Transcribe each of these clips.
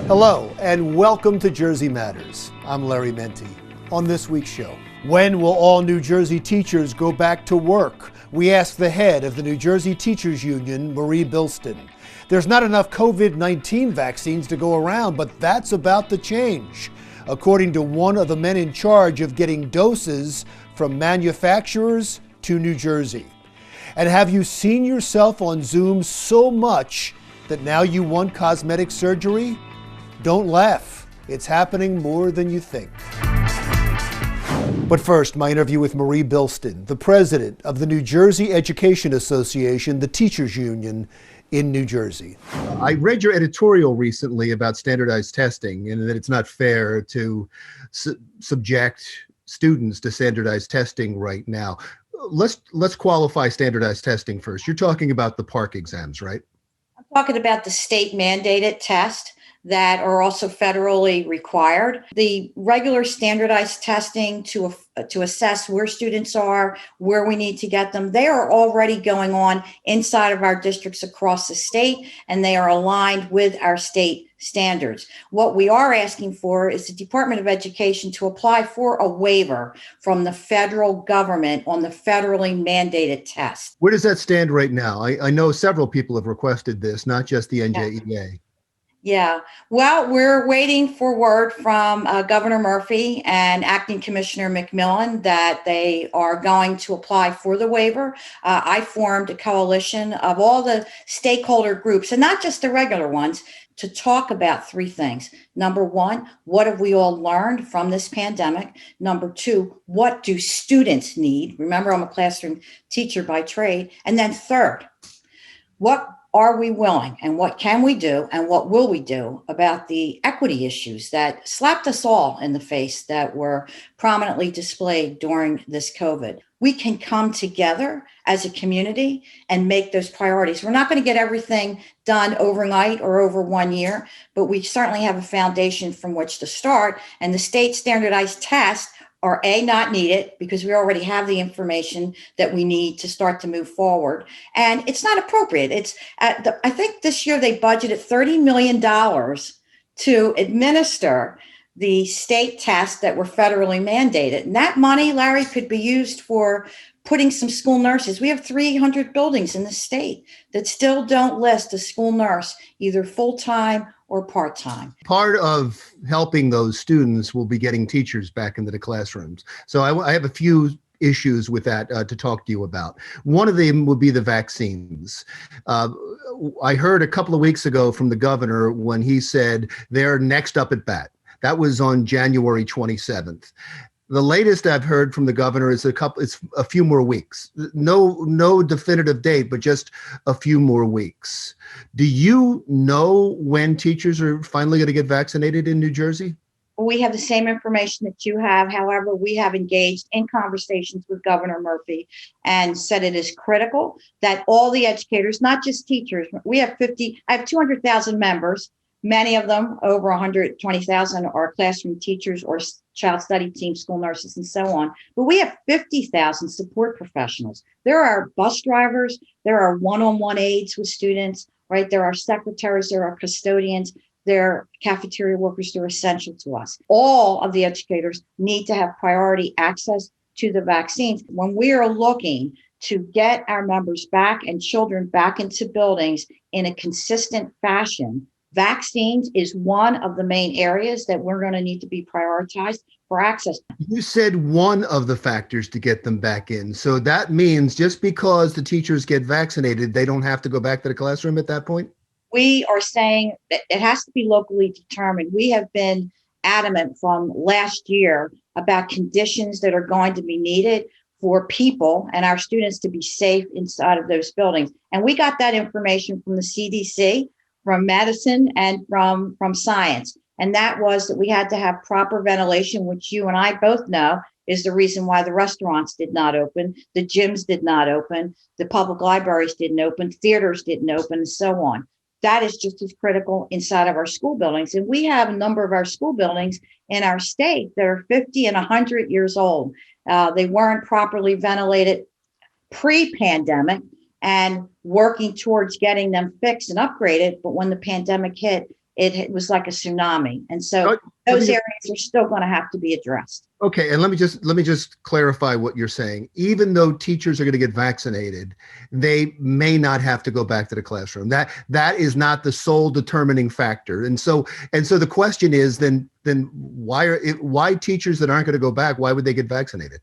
Hello, and welcome to Jersey Matters. I'm Larry Mendte. On this week's show, when will all New Jersey teachers go back to work? We asked the head of the New Jersey Teachers Union, Marie Blistan. There's not enough COVID-19 vaccines to go around, but that's about to change, according to one of the men in charge of getting doses from manufacturers to New Jersey. And have you seen yourself on Zoom so much that now you want cosmetic surgery? Don't laugh. It's happening more than you think. But first, my interview with Marie Blistan, the president of the New Jersey Education Association, the teachers union in New Jersey. I read your editorial recently about standardized testing and that it's not fair to subject students to standardized testing right now. Let's qualify standardized testing first. You're talking about the PARCC exams, right? I'm talking about the state mandated test that are also federally required. The regular standardized testing to assess where students are, where we need to get them, they are already going on inside of our districts across the state, and they are aligned with our state standards. What we are asking for is the Department of Education to apply for a waiver from the federal government on the federally mandated test. Where does that stand right now? I know several people have requested this, not just the NJEA. Yeah, well, we're waiting for word from Governor Murphy and Acting Commissioner McMillan that they are going to apply for the waiver. I formed a coalition of all the stakeholder groups, and not just the regular ones, to talk about three things. Number one, what have we all learned from this pandemic? Number two, what do students need? Remember, I'm a classroom teacher by trade. And then third, what are we willing and what can we do and what will we do about the equity issues that slapped us all in the face that were prominently displayed during this COVID? We can come together as a community and make those priorities. We're not going to get everything done overnight or over 1 year, but we certainly have a foundation from which to start. And the state standardized tests are not needed because we already have the information that we need to start to move forward. And it's not appropriate. I think this year they budgeted $30 million to administer the state tests that were federally mandated. And that money, Larry, could be used for putting some school nurses. We have 300 buildings in the state that still don't list a school nurse, either full-time or part-time. Part of helping those students will be getting teachers back into the classrooms. So I have a few issues with that to talk to you about. One of them would be the vaccines. I heard a couple of weeks ago from the governor when he said they're next up at bat. That was on January 27th. The latest I've heard from the governor is it's a few more weeks. No definitive date, but just a few more weeks. Do you know when teachers are finally going to get vaccinated in New Jersey? We have the same information that you have. However, we have engaged in conversations with Governor Murphy and said it is critical that all the educators, not just teachers, I have 200,000 members. Many of them, over 120,000, are classroom teachers or child study team, school nurses, and so on. But we have 50,000 support professionals. There are bus drivers. There are one-on-one aides with students, right? There are secretaries. There are custodians. There are cafeteria workers. They're essential to us. All of the educators need to have priority access to the vaccines. When we are looking to get our members back and children back into buildings in a consistent fashion, vaccines is one of the main areas that we're going to need to be prioritized for access. You said one of the factors to get them back in. So that means just because the teachers get vaccinated, they don't have to go back to the classroom at that point? We are saying that it has to be locally determined. We have been adamant from last year about conditions that are going to be needed for people and our students to be safe inside of those buildings. And we got that information from the CDC, from medicine, and from science. And that was that we had to have proper ventilation, which you and I both know is the reason why the restaurants did not open, the gyms did not open, the public libraries didn't open, theaters didn't open, and so on. that is just as critical inside of our school buildings. And we have a number of our school buildings in our state that are 50 and 100 years old. They weren't properly ventilated pre-pandemic, and working towards getting them fixed and upgraded. But when the pandemic hit, it was like a tsunami. And so those areas are still going to have to be addressed. Okay, and let me just clarify what you're saying. Even though teachers are going to get vaccinated, they may not have to go back to the classroom. That is not the sole determining factor. And so the question is then why teachers that aren't going to go back, why would they get vaccinated?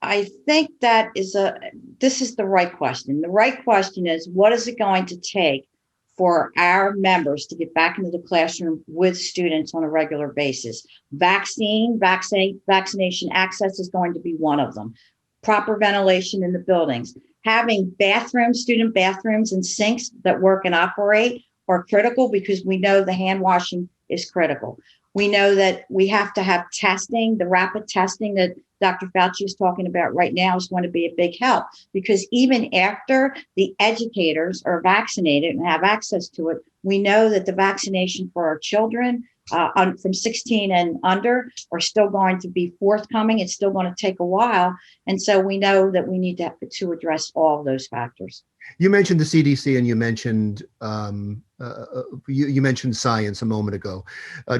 I think this is the right question. The right question is, what is it going to take for our members to get back into the classroom with students on a regular basis? Vaccination access is going to be one of them. Proper ventilation in the buildings. Having student bathrooms and sinks that work and operate are critical, because we know the hand washing is critical. We know that we have to have testing. The rapid testing that Dr. Fauci is talking about right now is going to be a big help, because even after the educators are vaccinated and have access to it, we know that the vaccination for our children from 16 and under are still going to be forthcoming. It's still going to take a while. And so we know that we need to address all of those factors. You mentioned the CDC, and you mentioned you mentioned science a moment ago.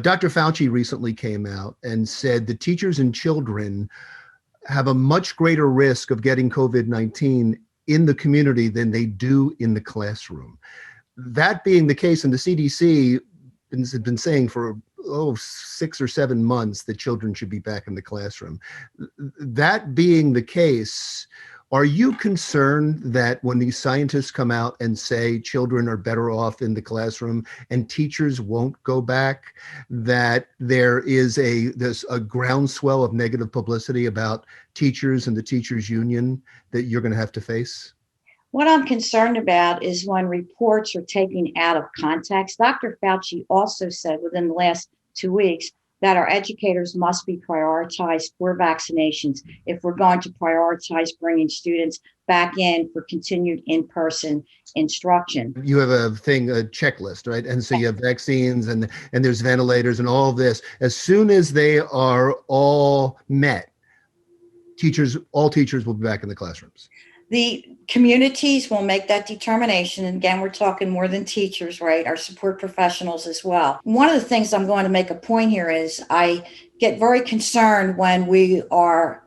Dr. Fauci recently came out and said that teachers and children have a much greater risk of getting COVID-19 in the community than they do in the classroom. That being the case, and the CDC has been saying for 6 or 7 months that children should be back in the classroom. That being the case, are you concerned that when these scientists come out and say children are better off in the classroom and teachers won't go back, that there's a groundswell of negative publicity about teachers and the teachers union that you're going to have to face? What I'm concerned about is when reports are taken out of context. Dr. Fauci also said within the last 2 weeks that our educators must be prioritized for vaccinations if we're going to prioritize bringing students back in for continued in-person instruction. You have a checklist, right? And so you have vaccines and there's ventilators and all of this. As soon as they are all met, all teachers will be back in the classrooms. The communities will make that determination. And again, we're talking more than teachers, right? Our support professionals as well. One of the things I'm going to make a point here is I get very concerned when we are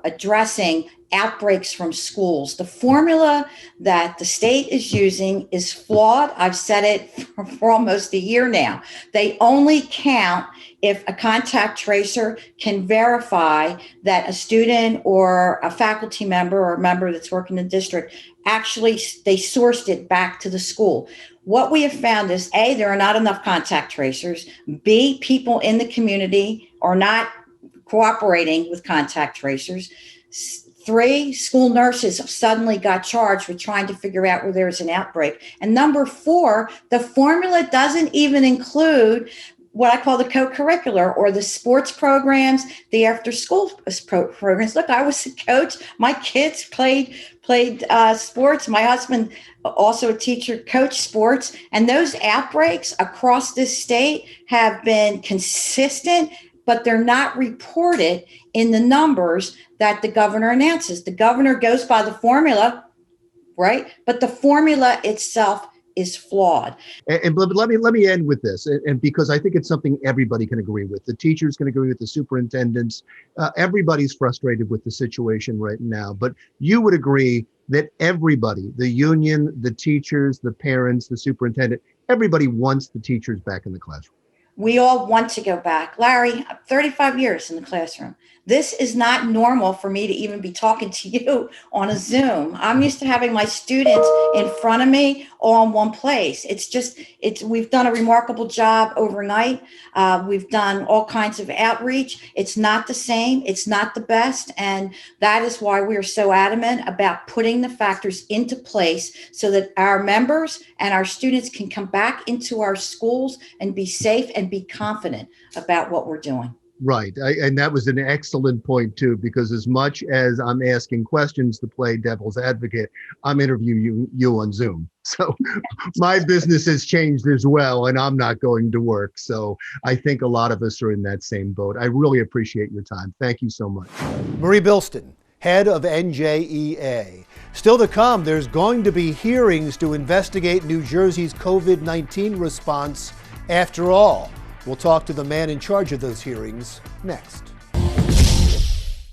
addressing outbreaks from schools. The formula that the state is using is flawed. I've said it for almost a year now. They only count if a contact tracer can verify that a student or a faculty member or a member that's working in the district actually they sourced it back to the school. What we have found is A, there are not enough contact tracers. B, people in the community are not cooperating with contact tracers. 3, school nurses suddenly got charged with trying to figure out where there's an outbreak. And number 4, the formula doesn't even include what I call the co-curricular or the sports programs, the after-school programs. Look, I was a coach. My kids played sports. My husband, also a teacher, coached sports. And those outbreaks across this state have been consistent, but they're not reported in the numbers that the governor announces. The governor goes by the formula, right? But the formula itself is flawed. And let me end with this, and because I think it's something everybody can agree with. The teachers can agree with the superintendents. Everybody's frustrated with the situation right now, but you would agree that everybody, the union, the teachers, the parents, the superintendent, everybody wants the teachers back in the classroom. We all want to go back. Larry, 35 years in the classroom. This is not normal for me to even be talking to you on a Zoom. I'm used to having my students in front of me all in one place. We've done a remarkable job overnight. We've done all kinds of outreach. It's not the same. It's not the best. And that is why we are so adamant about putting the factors into place so that our members and our students can come back into our schools and be safe and be confident about what we're doing. Right. And that was an excellent point, too, because as much as I'm asking questions to play devil's advocate, I'm interviewing you on Zoom. So my business has changed as well, and I'm not going to work. So I think a lot of us are in that same boat. I really appreciate your time. Thank you so much. Marie Blistan, head of NJEA. Still to come, there's going to be hearings to investigate New Jersey's COVID-19 response after all. We'll talk to the man in charge of those hearings next.